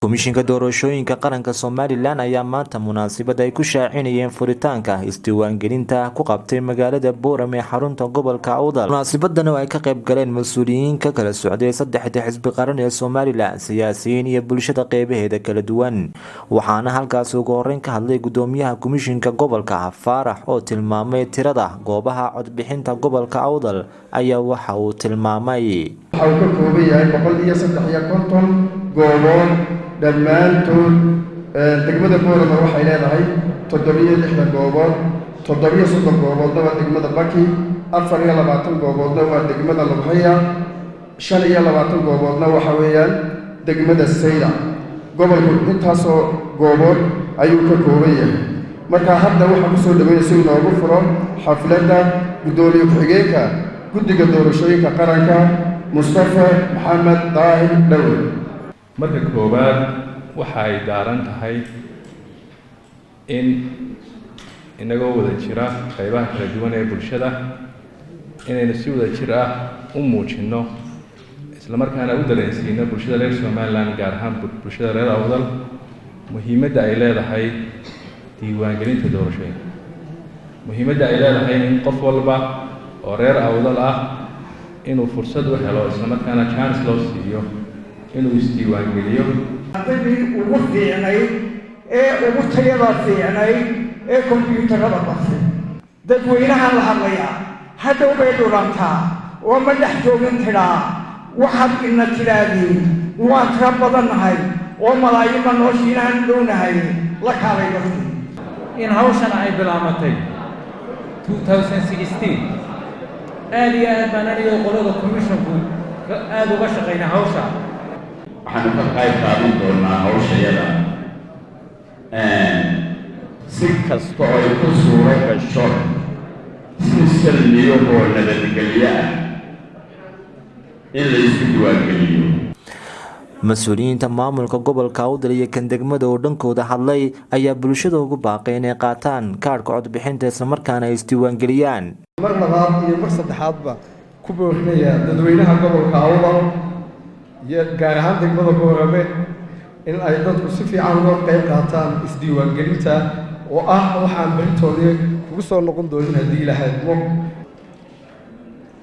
Komishinka doorashooyinka qaranka Somaliland ayaa maanta munaasabad ay ku shaacinayeen furitaanka isdiiwaangelinta ku qabtay magaalada Boorame ee xarunta gobolka Awdal. Munaasabadan oo ay ka qayb galeen mas'uuliyiin ka kala socday saddexda xisbi qaran ee Somaliland, siyaasiyiin iyo bulshada qeybaheeda kala duwan. Waxaana halkaas ugu horeyn ka hadlay gudoomiyaha komishinka gobolka Faarax oo tilmaamay tirada goobaha codbixinta gobolka Awdal ayaa waxa uu tilmaamay waxa uu ka kooban yahay 153 goobood dhammaantood degmada Boorame waxay leedahay 760 goobood 730 gooboodna waa degmada Baki 24 gooboodna waa degmada Lubxiya 25 gooboodna waxa weeyaan degmada Sayda gobolku intaasoo goobood ayuu ka kooban yahay marka hadda waxa ku soo dhaweeyay inoogu furo xafladda gudoomiye ku-xigeenka guddiga doorashooyinka qaranka Mustafa Maxamed Daahir Dhawe. marka koobaad waxa ay daaran tahay in inagoo wada jira qaybaha kala duwan ee bulshada inaynu si wada jir ah u muujinno isla markaana u dareensiino bulshada reer Somaliland gaar ahaan bulshada reer Awdal muhiimadda ay leedahay diiwaangelinta doorashooyinka muhiimadda ay leedahay in qof walba oo reer Awdal ah inuu fursad u helo isla markaana chance loo siiyo inuu isdiiwaangeliyo haddii ugu fiicnay ee ugu tayada fiicnay ee kombiyuutarada basay dadweynaha la hadlaya hadhow bay dhulantaa oo ma dhex joogin tidhaa waxaad ina tidhaahdiin waa tira badannahay oo malaayiinba nooshiinahan dhownahay la kaalay dadkii in hawshan ay bilaamatay 2016 aad iyo aad baan aniga qolada commissionku aad uga shaqaynaa hawsha waxaan ka qayb qaadan doonaa hawshayada si kasta oo ay ku suuro gasho si salmiyo oo nabadgelyo ah in la isku diiwaangeliyo. Mas'uuliyiinta maamulka gobolka Awdal iyo kan degmada oo dhankooda hadlay ayaa bulshada ugu baaqay inay qaataan kaarka codbixinta isla markaana ay isdiiwaangeliyaan. mar labaad iyo mar saddexaadba ku boorinaya dadweynaha gobolka Awdal gaar ahaan degmada Boorame in ay dadku si fiican uga qayb qaataan isdiiwaangelinta oo ah waxaan baritoodii ugu soo noqon doonin haddii la hadmo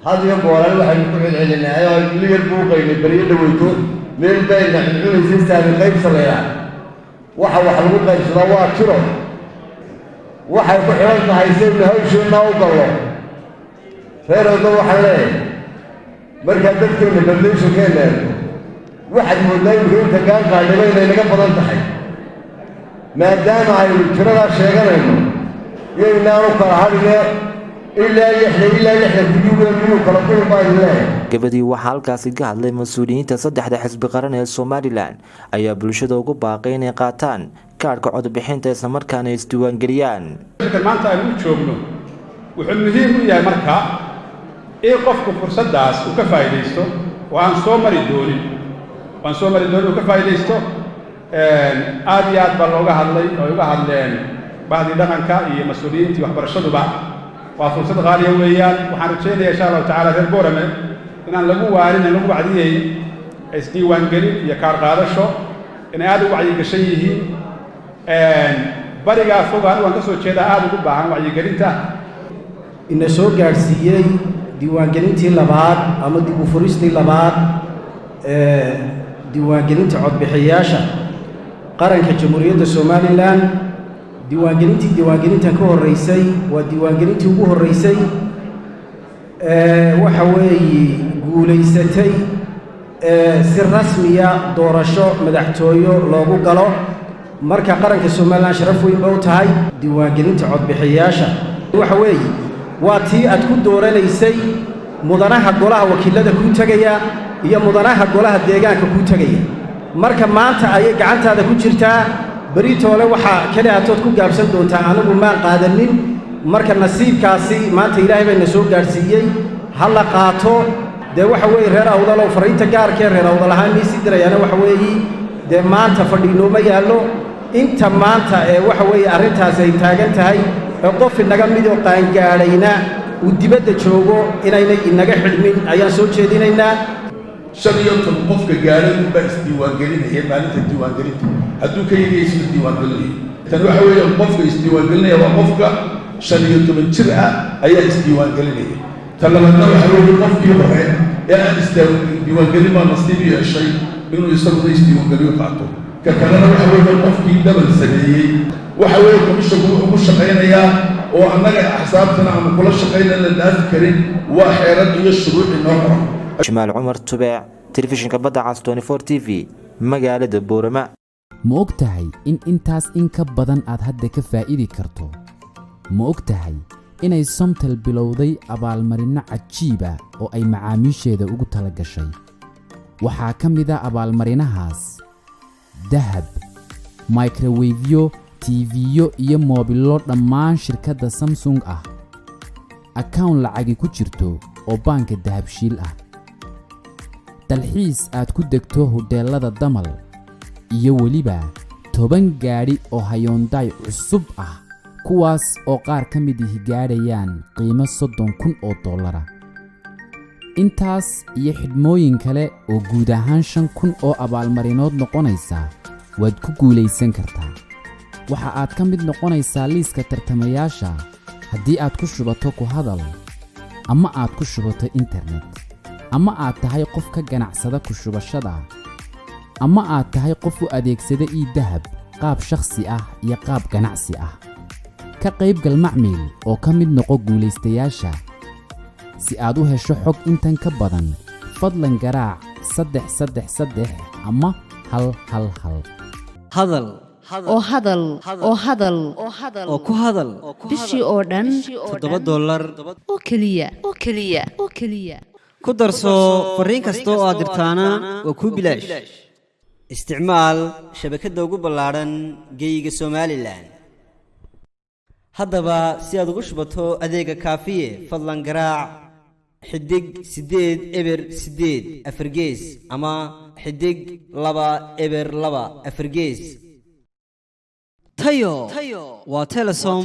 hadiyo gooral waxay ku celcelinayaan oo ligar buuqaynay bariyo dhaweyto meel bayna cunaysa saabi qayb sameeyaa waxa lagu qaybsadaa waa tiro waxay ku xiran tahay sidii hawsheena u galo reerooda waxa leeyahay marka dadkeena badlayso keenay waxaad moodaa inta gaan qaadnay inay naga badan tahay maadaama ay tirada sheeganayno yeynaanu kala hadhine ilaa yixla kala kulmaayeen gabadhii waxaa halkaasi ka hadlay mas'uuliyiinta saddexda xisbi qaran ee Somaliland ayaa bulshada ugu baaqay inay qaataan kaarka codbixinta isla markaana isdiiwaangeliyaan. maanta aynu joogno wuxuu muhiim u yahay marka in qofku fursadaas uu ka faa'iideysto oo aan soo mari doonin uu ka faa'iideysto aad iyo aad baa looga hadlay oo uga hadleen bahdii dhaqanka iyo mas'uuliyiintii waxbarashaduba waa fursad qaaliya weeyaan waxaan rajaynayaa insha Allah tacaala reer Boorame inaan lagu wacdiyey isdiiwaangelin iyo kaar qaadasho inay aad u wacyigashan yihiin bariga fogaan waan ka soo jeedaa aad ugu baahan wacyigelinta ina soo gaarsiiyey diiwaangelintii labaad ama dib u furistii labaad diiwaangelinta codbixiyaasha qaranka Jamhuuriyadda Somaliland diiwaangelintan ka horeysay waa diiwaangelintii ugu horeysay waxa weeye guuleysatay si rasmiya doorasho madaxtooyo loogu galo marka qaranka Somaliland sharaf weyn u tahay diiwaangelinta codbixiyaasha waxa weeye waa tii aad ku dooranaysay mudanaha golaha wakiilada ku tagaya iyo mudanaha golaha deegaanka ku tagaya marka maanta ay gacantaada ku jirtaa baritoole waxa kale aad ku gaabsan doontaa anigu ma qaadanin marka nasiibkaasi maanta Ilaahay bayna soo gaarsiiyay hal qaato de waxa weey reer Awdal oo fariinta gaarka reer Awdal ahaan si dirayana waxa weey de maanta fadhiino ma yaalo inta maanta waxa weey arintaas ay taagan tahay qof inaga mid oo qaan gaarayna uu dibadda joogo inayna inaga xidhmin ayaan soo jeedinaynaa 55 qofka gaaray unbaa isdiiwaangelinaya maalinta diiwaangelinta hadduu ka yagay isla diiwaangelinayo tan waxa weeye qofka isdiiwaangelinaya waa qofka 15 jir ah ayaa isdiiwaangelinaya tan labaadna waxa weeye qofkii hore ee aan isdiiwaangelin baa nasiib yeeshay inuu isaguna isdiiwaangeliyo qaato ka kalena waxa weeye qofkii dabal sameeyey waxa weeye komishanku wuxuu ku shaqaynayaa oo annaga axsaabtana aan kula shaqayna la dhaafi karin waa xeerad iyo shuruuc inoo qoran Jamaal Cumar Tubeec telefishinka badda cas 24 TV magaalada Boorama ma ogtahay in intaas in ka badan aad hadda ka faa'iidi karto ma ogtahay inay Somtel bilowday abaalmarino cajiib ah oo ay macaamiisheeda ugu tala gashay waxaa ka mid ah abaalmarinahaas dahab microwave TV-yo iyo moobilo dhammaan shirkadda Samsung ah account lacag ku jirto oo banka dahabshiil ah dalxiis aad ku degto hoteelada Damal iyo waliba 10 gaari oo Hyundai cusub ah kuwaas oo qaar ka mid ah gaarayaan qiimo $30,000 intaas iyo xidhmooyin kale oo guud ahaan 5,000 oo abaalmarinood noqonaysa waad ku guuleysan kartaa waxa aad ka mid noqonaysaa liiska tartamayaasha haddii aad ku shubato ku hadal ama aad ku shubato internet ama aad tahay qof ka ganacsada ku shubashada ama aad tahay qof u adeegsada dahab qaab shakhsi ah iyo qaab ganacsi ah ka qaybgal macmiil oo ka mid noqo guuleystayaasha si aad u hesho xog intan ka badan fadlan garaac 333 ama 111 hadal oo ku hadal bishii oo dhan $7 oo keliya ku darso fariin kasta oo aad dirtaana waa kuu bilaash isticmaal shabakadda ugu ballaaran geyga Somaliland haddaba si aad ugu shubato adeega kaafiye fadlan garaac xidig 8 eber 8 afargees ama xidig 2 eber 2 afargees tayo waa Telesom